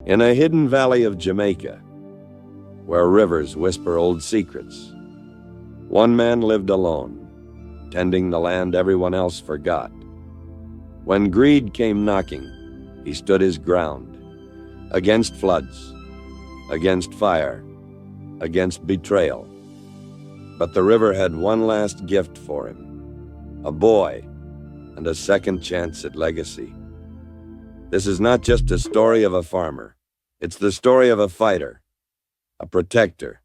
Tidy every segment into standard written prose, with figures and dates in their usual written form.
In a hidden valley of Jamaica, where rivers whisper old secrets, one man lived alone, tending the land everyone else forgot. When greed came knocking, he stood his ground, against floods, against fire, against betrayal. But the river had one last gift for him, a boy and a second chance at legacy. This is not just a story of a farmer. It's the story of a fighter, a protector,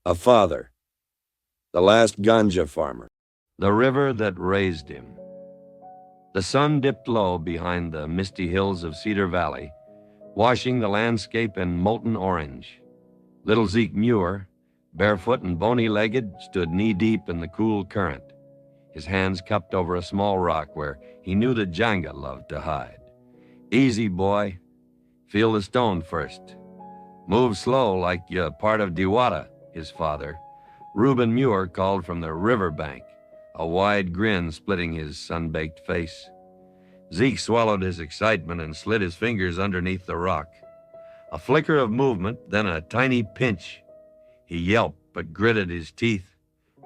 a father, the last ganja farmer. The river that raised him. The sun dipped low behind the misty hills of Cedar Valley, washing the landscape in molten orange. Little Ezekiel Muir, barefoot and bony-legged, stood knee-deep in the cool current, his hands cupped over a small rock where he knew the Janga loved to hide. Easy, boy. Feel the stone first. Move slow like you're part of Diwata, his father, Reuben Muir, called from the riverbank, a wide grin splitting his sun-baked face. Zeke swallowed his excitement and slid his fingers underneath the rock. A flicker of movement, then a tiny pinch. He yelped but gritted his teeth,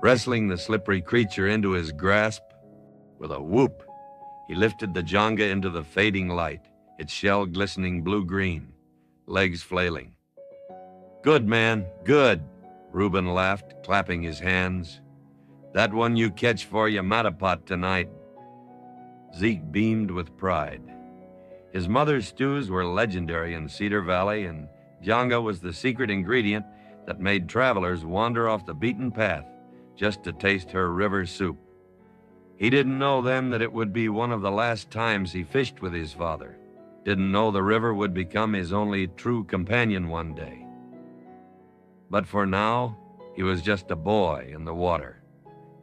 wrestling the slippery creature into his grasp. With a whoop, he lifted the Janga into the fading light, its shell glistening blue-green, legs flailing. Good, man, good, Reuben laughed, clapping his hands. That one you catch for your matapot tonight. Zeke beamed with pride. His mother's stews were legendary in Cedar Valley, and Janga was the secret ingredient that made travelers wander off the beaten path just to taste her river soup. He didn't know then that it would be one of the last times he fished with his father. Didn't know the river would become his only true companion one day. But for now, he was just a boy in the water,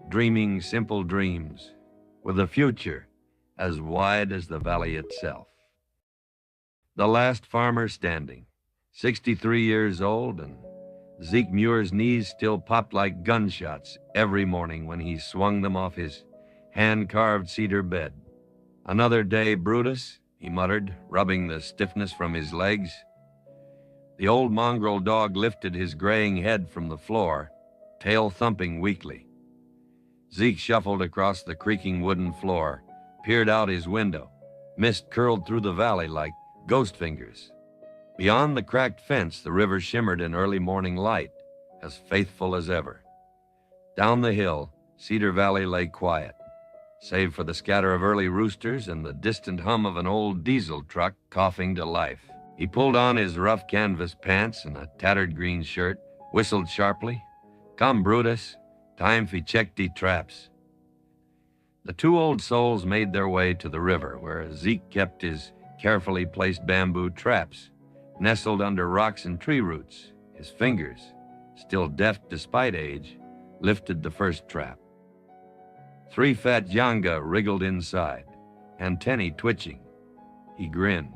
dreaming simple dreams, with a future as wide as the valley itself. The last farmer standing, 63 years old, and Zeke Muir's knees still popped like gunshots every morning when he swung them off his hand-carved cedar bed. Another day, Brutus, he muttered, rubbing the stiffness from his legs. The old mongrel dog lifted his graying head from the floor, tail thumping weakly. Zeke shuffled across the creaking wooden floor, peered out his window. Mist curled through the valley like ghost fingers. Beyond the cracked fence, the river shimmered in early morning light, as faithful as ever. Down the hill, Cedar Valley lay quiet, save for the scatter of early roosters and the distant hum of an old diesel truck coughing to life. He pulled on his rough canvas pants and a tattered green shirt, whistled sharply. Come, Brutus, time for check de traps. The two old souls made their way to the river, where Zeke kept his carefully placed bamboo traps, nestled under rocks and tree roots. His fingers, still deft despite age, lifted the first trap. 3 fat Janga wriggled inside, antennae twitching. He grinned.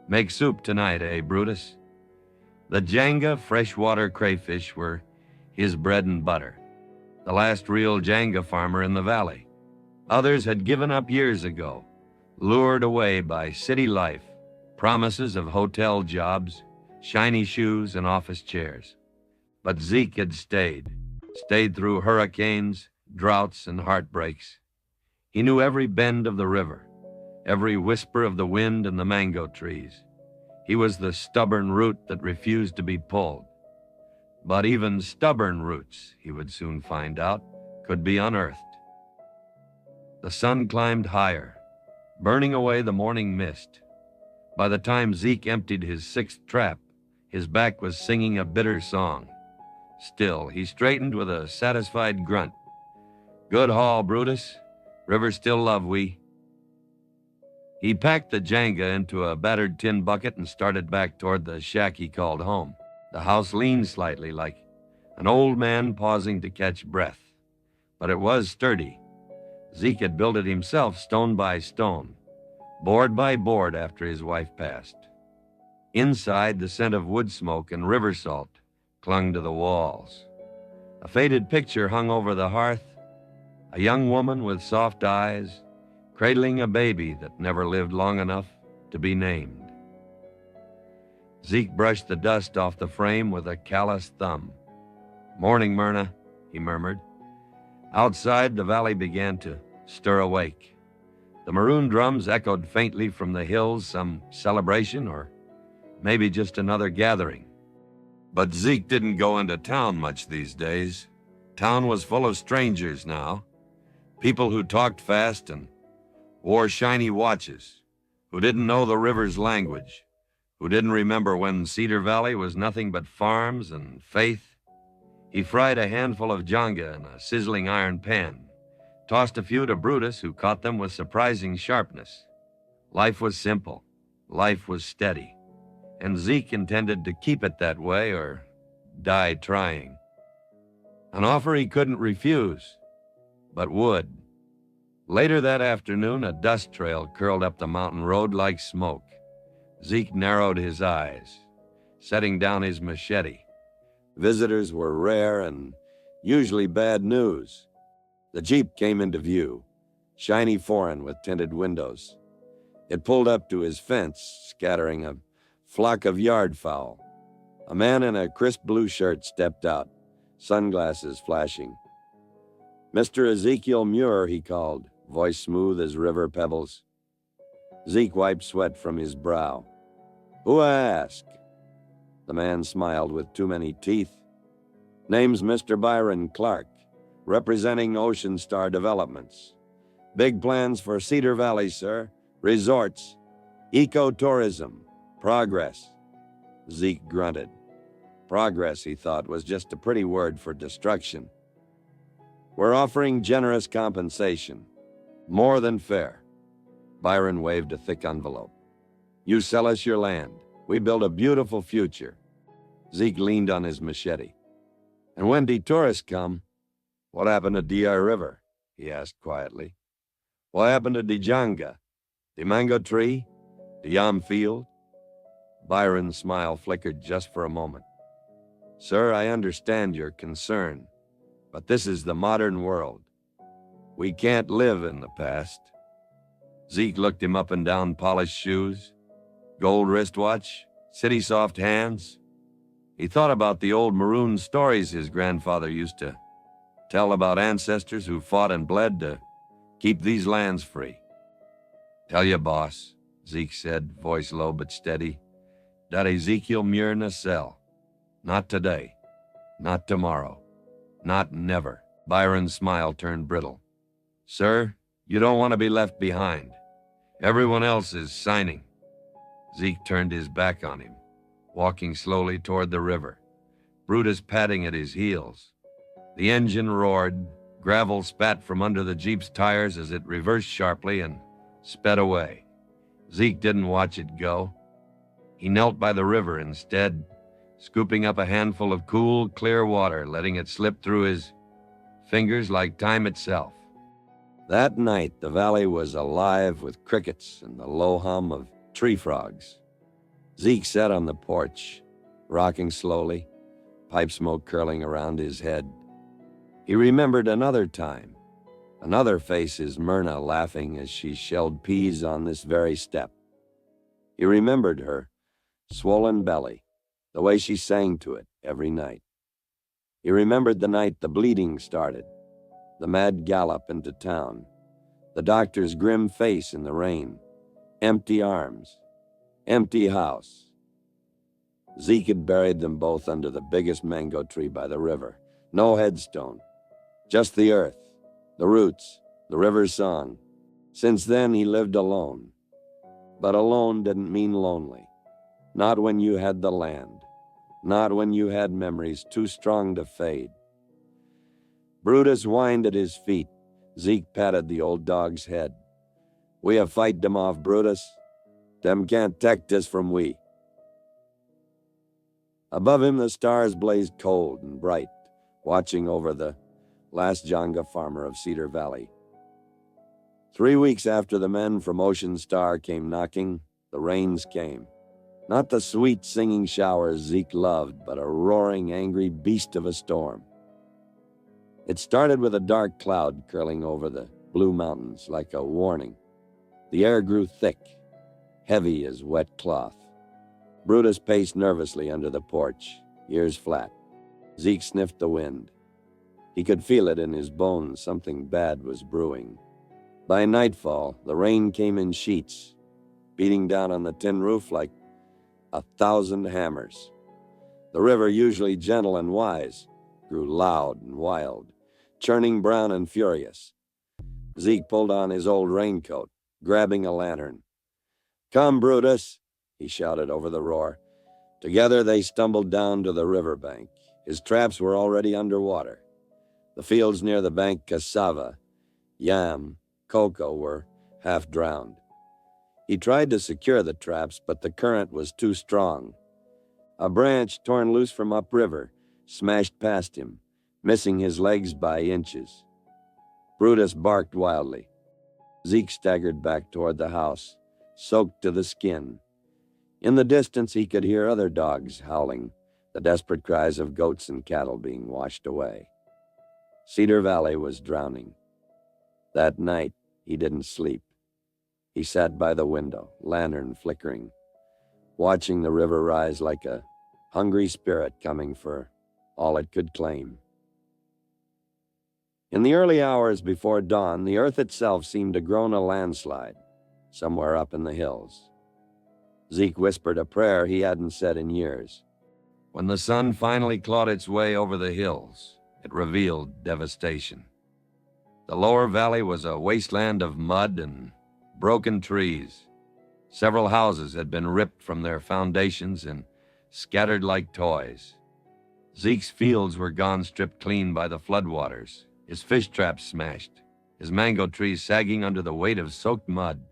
Make soup tonight, eh, Brutus? The Janga freshwater crayfish were his bread and butter, the last real Janga farmer in the valley. Others had given up years ago, lured away by city life, promises of hotel jobs, shiny shoes, and office chairs. But Zeke had stayed through hurricanes, droughts, and heartbreaks. He knew every bend of the river, every whisper of the wind in the mango trees. He was the stubborn root that refused to be pulled. But even stubborn roots, he would soon find out, could be unearthed. The sun climbed higher, burning away the morning mist. By the time Zeke emptied his 6th trap, his back was singing a bitter song. Still, he straightened with a satisfied grunt. Good haul, Brutus. River still love we. He packed the Janga into a battered tin bucket and started back toward the shack he called home. The house leaned slightly, like an old man pausing to catch breath. But it was sturdy. Zeke had built it himself, stone by stone, board by board after his wife passed. Inside, the scent of wood smoke and river salt clung to the walls. A faded picture hung over the hearth, a young woman with soft eyes, cradling a baby that never lived long enough to be named. Zeke brushed the dust off the frame with a callous thumb. "Morning, Myrna," he murmured. Outside, the valley began to stir awake. The maroon drums echoed faintly from the hills, some celebration or maybe just another gathering. But Zeke didn't go into town much these days. Town was full of strangers now, people who talked fast and wore shiny watches, who didn't know the river's language, who didn't remember when Cedar Valley was nothing but farms and faith. He fried a handful of janga in a sizzling iron pan, tossed a few to Brutus, who caught them with surprising sharpness. Life was simple. Life was steady. And Zeke intended to keep it that way or die trying. An offer he couldn't refuse, but would. Later that afternoon, a dust trail curled up the mountain road like smoke. Zeke narrowed his eyes, setting down his machete. Visitors were rare and usually bad news. The Jeep came into view, shiny foreign with tinted windows. It pulled up to his fence, scattering a flock of yard fowl. A man in a crisp blue shirt stepped out, sunglasses flashing. "Mr. Ezekiel Muir," he called, voice smooth as river pebbles. Zeke wiped sweat from his brow. "Who I ask?" The man smiled with too many teeth. "Name's Mr. Byron Clark, representing Ocean Star Developments. Big plans for Cedar Valley, sir. Resorts, ecotourism, progress." Zeke grunted. Progress, he thought, was just a pretty word for destruction. "We're offering generous compensation. More than fair." Byron waved a thick envelope. "You sell us your land. We build a beautiful future." Zeke leaned on his machete. "And when the tourists come, what happened to D.R. River?" he asked quietly. "What happened to the janga? The mango tree? The yam field?" Byron's smile flickered just for a moment. "Sir, I understand your concern, but this is the modern world. We can't live in the past." Zeke looked him up and down, polished shoes, gold wristwatch, city soft hands. He thought about the old maroon stories his grandfather used to tell about ancestors who fought and bled to keep these lands free. "Tell ya, boss," Zeke said, voice low but steady, "that Ezekiel Muir na sell. Not today. Not tomorrow. Not never." Byron's smile turned brittle. "Sir, you don't want to be left behind. Everyone else is signing." Zeke turned his back on him, walking slowly toward the river, Brutus padding at his heels. The engine roared, gravel spat from under the Jeep's tires as it reversed sharply and sped away. Zeke didn't watch it go. He knelt by the river instead, scooping up a handful of cool, clear water, letting it slip through his fingers like time itself. That night, the valley was alive with crickets and the low hum of tree frogs. Zeke sat on the porch, rocking slowly, pipe smoke curling around his head. He remembered another time, another face his Myrna laughing as she shelled peas on this very step. He remembered her swollen belly, the way she sang to it every night. He remembered the night the bleeding started, the mad gallop into town, the doctor's grim face in the rain, empty arms, empty house. Zeke had buried them both under the biggest mango tree by the river. No headstone, just the earth, the roots, the river's song. Since then, he lived alone. But alone didn't mean lonely. Not when you had the land. Not when you had memories too strong to fade. Brutus whined at his feet. Zeke patted the old dog's head. "We have fight them off, Brutus. Them can't take this from we." Above him, the stars blazed cold and bright, watching over the Last Janga Farmer of Cedar Valley. 3 weeks after the men from Ocean Star came knocking, the rains came. Not the sweet singing showers Zeke loved, but a roaring, angry beast of a storm. It started with a dark cloud curling over the blue mountains like a warning. The air grew thick, heavy as wet cloth. Brutus paced nervously under the porch, ears flat. Zeke sniffed the wind. He could feel it in his bones. Something bad was brewing. By nightfall, the rain came in sheets, beating down on the tin roof like 1,000 hammers. The river, usually gentle and wise, grew loud and wild, churning brown and furious. Zeke pulled on his old raincoat, grabbing a lantern. "Come, Brutus," he shouted over the roar. Together they stumbled down to the riverbank. His traps were already underwater. The fields near the bank, cassava, yam, cocoa, were half drowned. He tried to secure the traps, but the current was too strong. A branch torn loose from upriver smashed past him, missing his legs by inches. Brutus barked wildly. Zeke staggered back toward the house, soaked to the skin. In the distance, he could hear other dogs howling, the desperate cries of goats and cattle being washed away. Cedar Valley was drowning. That night, he didn't sleep. He sat by the window, lantern flickering, watching the river rise like a hungry spirit coming for all it could claim. In the early hours before dawn, the earth itself seemed to groan a landslide, somewhere up in the hills. Zeke whispered a prayer he hadn't said in years. When the sun finally clawed its way over the hills, it revealed devastation. The lower valley was a wasteland of mud and broken trees. Several houses had been ripped from their foundations and scattered like toys. Zeke's fields were gone, stripped clean by the floodwaters, his fish traps smashed, his mango trees sagging under the weight of soaked mud.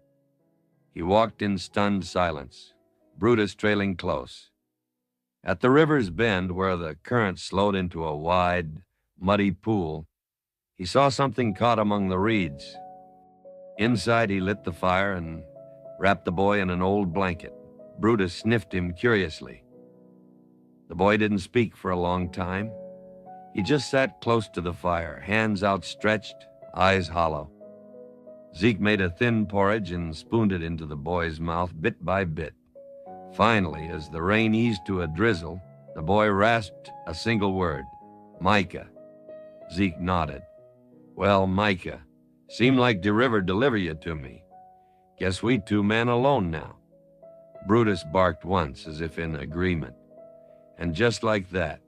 He walked in stunned silence, Brutus trailing close. At the river's bend, where the current slowed into a wide, muddy pool, he saw something caught among the reeds. Inside, he lit the fire and wrapped the boy in an old blanket. Brutus sniffed him curiously. The boy didn't speak for a long time. He just sat close to the fire, hands outstretched, eyes hollow. Zeke made a thin porridge and spooned it into the boy's mouth bit by bit. Finally, as the rain eased to a drizzle, the boy rasped a single word, "Micah." Zeke nodded. "Well, Micah, seemed like the river deliver you to me. Guess we two men alone now." Brutus barked once as if in agreement. And just like that,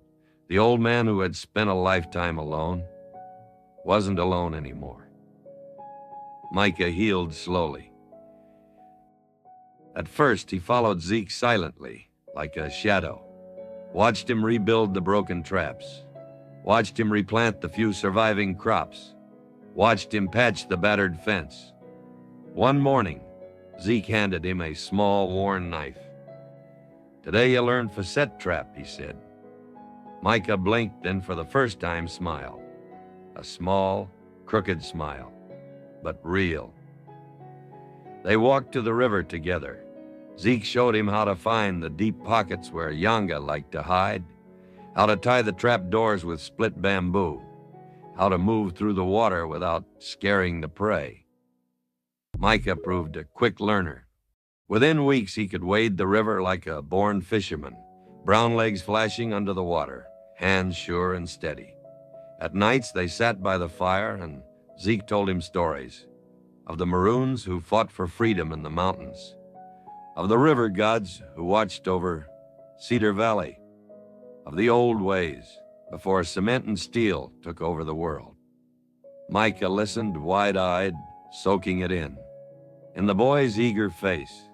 the old man who had spent a lifetime alone wasn't alone anymore. Micah healed slowly. At first, he followed Zeke silently, like a shadow. Watched him rebuild the broken traps. Watched him replant the few surviving crops. Watched him patch the battered fence. One morning, Zeke handed him a small, worn knife. "Today you learned facet trap," he said. Micah blinked, then for the first time smiled. A small, crooked smile, but real. They walked to the river together. Zeke showed him how to find the deep pockets where Yanga liked to hide, how to tie the trap doors with split bamboo, how to move through the water without scaring the prey. Micah proved a quick learner. Within weeks, he could wade the river like a born fisherman, brown legs flashing under the water, hands sure and steady. At nights, they sat by the fire, and Zeke told him stories of the Maroons who fought for freedom in the mountains, of the river gods who watched over Cedar Valley, of the old ways before cement and steel took over the world. Micah listened wide-eyed, soaking it in. In the boy's eager face,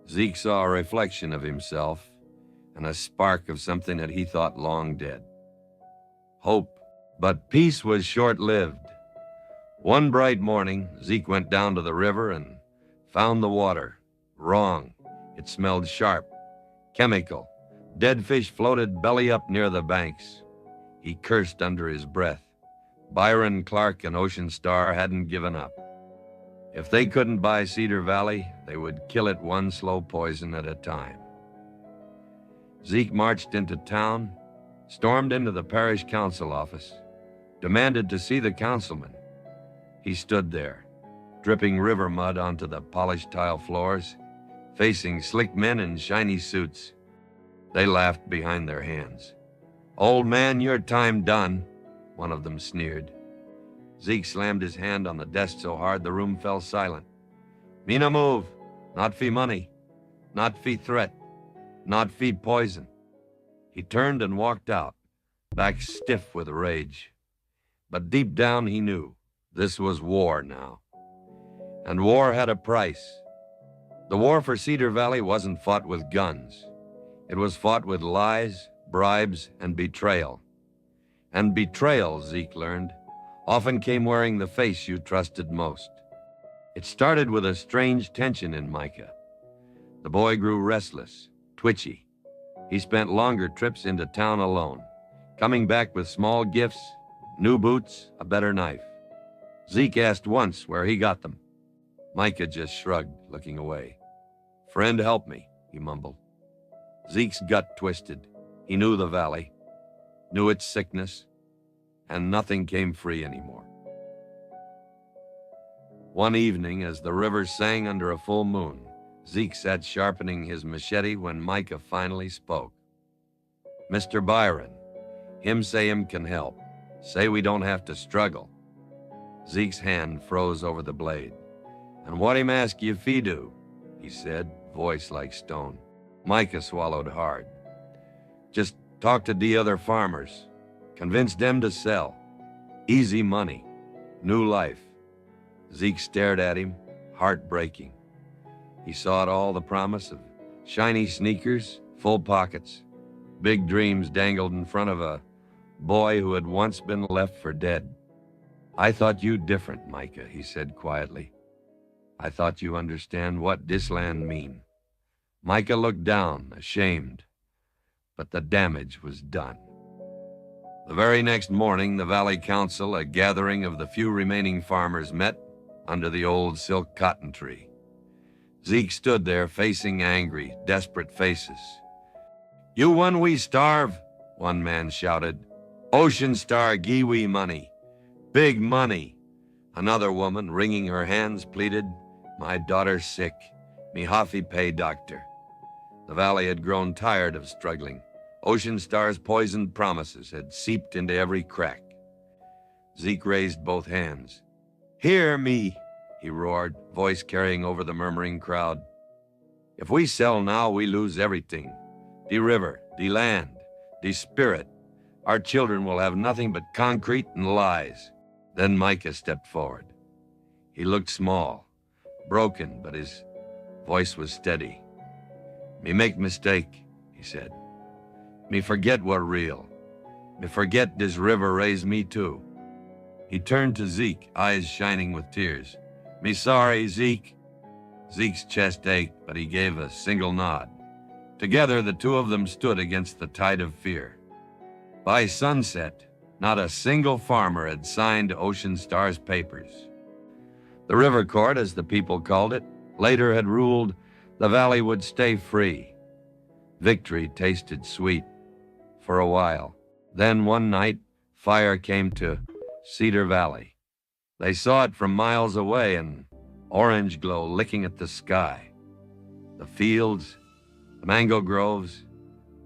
Zeke saw a reflection of himself and a spark of something that he thought long dead. Hope. But peace was short-lived. One bright morning, Zeke went down to the river and found the water wrong. It smelled sharp, chemical. Dead fish floated belly up near the banks. He cursed under his breath. Byron, Clark, and Ocean Star hadn't given up. If they couldn't buy Cedar Valley, they would kill it one slow poison at a time. Zeke marched into town, stormed into the parish council office, demanded to see the councilman. He stood there, dripping river mud onto the polished tile floors, facing slick men in shiny suits. They laughed behind their hands. "Old man, your time done," one of them sneered. Zeke slammed his hand on the desk so hard the room fell silent. "Me no move. Not fee money. Not fee threat. Not fee poison." He turned and walked out, back stiff with rage. But deep down he knew this was war now. And war had a price. The war for Cedar Valley wasn't fought with guns. It was fought with lies, bribes, and betrayal. And betrayal, Zeke learned, often came wearing the face you trusted most. It started with a strange tension in Micah. The boy grew restless, twitchy. He spent longer trips into town alone, coming back with small gifts, new boots, a better knife. Zeke asked once where he got them. Micah just shrugged, looking away. "Friend, help me," he mumbled. Zeke's gut twisted. He knew the valley, knew its sickness, and nothing came free anymore. One evening, as the river sang under a full moon, Zeke sat sharpening his machete when Micah finally spoke. "Mr. Byron, him say him can help. Say we don't have to struggle." Zeke's hand froze over the blade. "And what him ask you if he do?" he said, voice like stone. Micah swallowed hard. "Just talk to the other farmers. Convince them to sell. Easy money. New life." Zeke stared at him, heartbreaking. He saw it all, the promise of shiny sneakers, full pockets, big dreams dangled in front of a boy who had once been left for dead. "I thought you different, Micah," he said quietly. "I thought you understand what this land mean." Micah looked down, ashamed, but the damage was done. The very next morning, the Valley Council, a gathering of the few remaining farmers, met under the old silk cotton tree. Zeke stood there facing angry, desperate faces. "You won we starve," one man shouted. "Ocean Star gee we money. Big money." Another woman, wringing her hands, pleaded, "My daughter's sick. Me hafi pay doctor." The valley had grown tired of struggling. Ocean Star's poisoned promises had seeped into every crack. Zeke raised both hands. "Hear me," he roared, voice carrying over the murmuring crowd. "If we sell now, we lose everything. The river, the land, the spirit. Our children will have nothing but concrete and lies." Then Micah stepped forward. He looked small, broken, but his voice was steady. "Me make mistake," he said. "Me forget what real. Me forget this river raised me too." He turned to Zeke, eyes shining with tears. "Me sorry, Zeke." Zeke's chest ached, but he gave a single nod. Together, the two of them stood against the tide of fear. By sunset, not a single farmer had signed Ocean Star's papers. The River Court, as the people called it, later had ruled the valley would stay free. Victory tasted sweet for a while. Then one night, fire came to Cedar Valley. They saw it from miles away, an orange glow licking at the sky. The fields, the mango groves,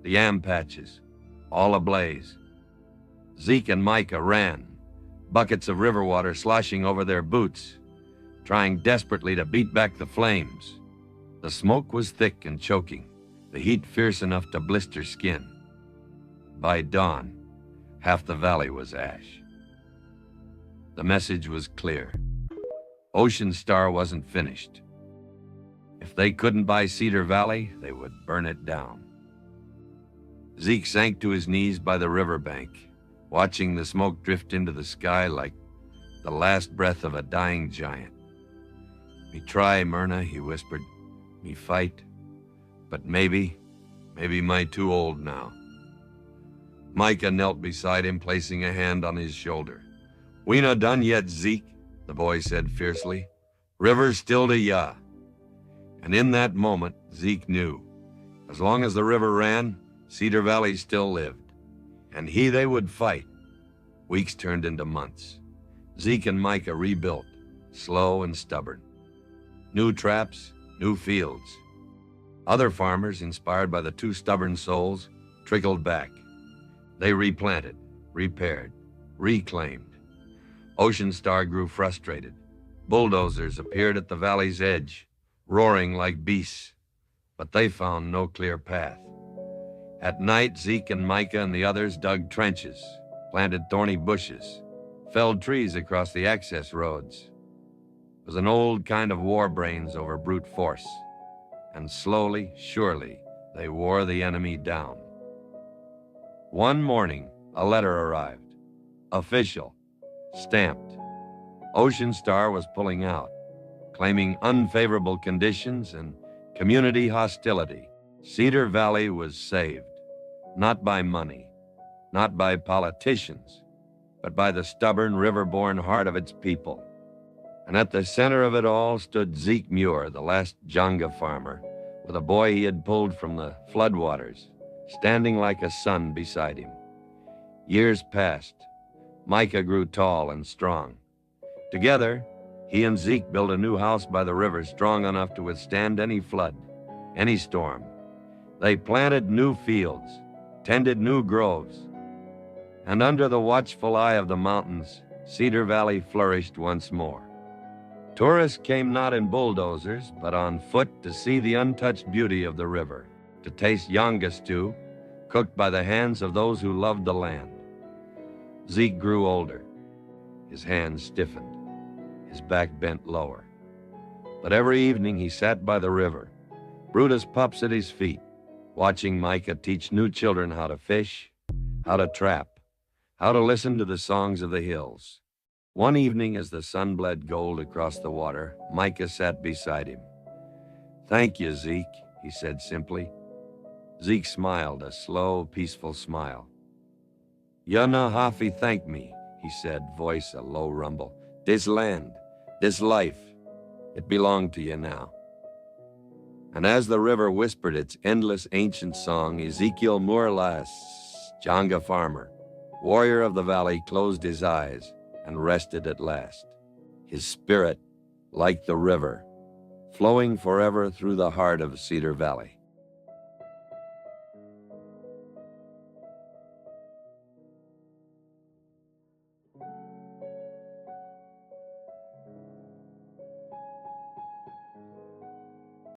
the yam patches, all ablaze. Zeke and Micah ran, buckets of river water sloshing over their boots, trying desperately to beat back the flames. The smoke was thick and choking, the heat fierce enough to blister skin. By dawn, half the valley was ash. The message was clear. Ocean Star wasn't finished. If they couldn't buy Cedar Valley, they would burn it down. Zeke sank to his knees by the riverbank, watching the smoke drift into the sky like the last breath of a dying giant. "Me try, Myrna," he whispered. "Me fight. But maybe my too old now." Micah knelt beside him, placing a hand on his shoulder. "We not done yet, Zeke," the boy said fiercely. "River's still to ya." And in that moment, Zeke knew. As long as the river ran, Cedar Valley still lived. And they would fight. Weeks turned into months. Zeke and Micah rebuilt, slow and stubborn. New traps, new fields. Other farmers, inspired by the two stubborn souls, trickled back. They replanted, repaired, reclaimed. Ocean Star grew frustrated. Bulldozers appeared at the valley's edge, roaring like beasts, but they found no clear path. At night, Zeke and Micah and the others dug trenches, planted thorny bushes, felled trees across the access roads. It was an old kind of war brains over brute force, and slowly, surely, they wore the enemy down. One morning, a letter arrived, official, stamped. Ocean Star was pulling out, claiming unfavorable conditions and community hostility. Cedar Valley was saved, not by money, not by politicians, but by the stubborn, river-born heart of its people. And at the center of it all stood Ezekiel Muir, the last Janga farmer, with a boy he had pulled from the floodwaters, standing like a son beside him. Years passed. Micah grew tall and strong. Together, he and Zeke built a new house by the river strong enough to withstand any flood, any storm. They planted new fields, tended new groves, and under the watchful eye of the mountains, Cedar Valley flourished once more. Tourists came not in bulldozers, but on foot to see the untouched beauty of the river, to taste yanga stew, cooked by the hands of those who loved the land. Zeke grew older. His hands stiffened. His back bent lower. But every evening he sat by the river, Brutus pups at his feet, watching Micah teach new children how to fish, how to trap, how to listen to the songs of the hills. One evening, as the sun bled gold across the water, Micah sat beside him. "Thank you, Zeke," he said simply. Zeke smiled, a slow, peaceful smile. "You no hafi thank me," he said, voice a low rumble. "This land, this life, it belonged to you now." And as the river whispered its endless ancient song, Ezekiel Muir, Last Janga Farmer, warrior of the valley, closed his eyes and rested at last, his spirit, like the river, flowing forever through the heart of Cedar Valley.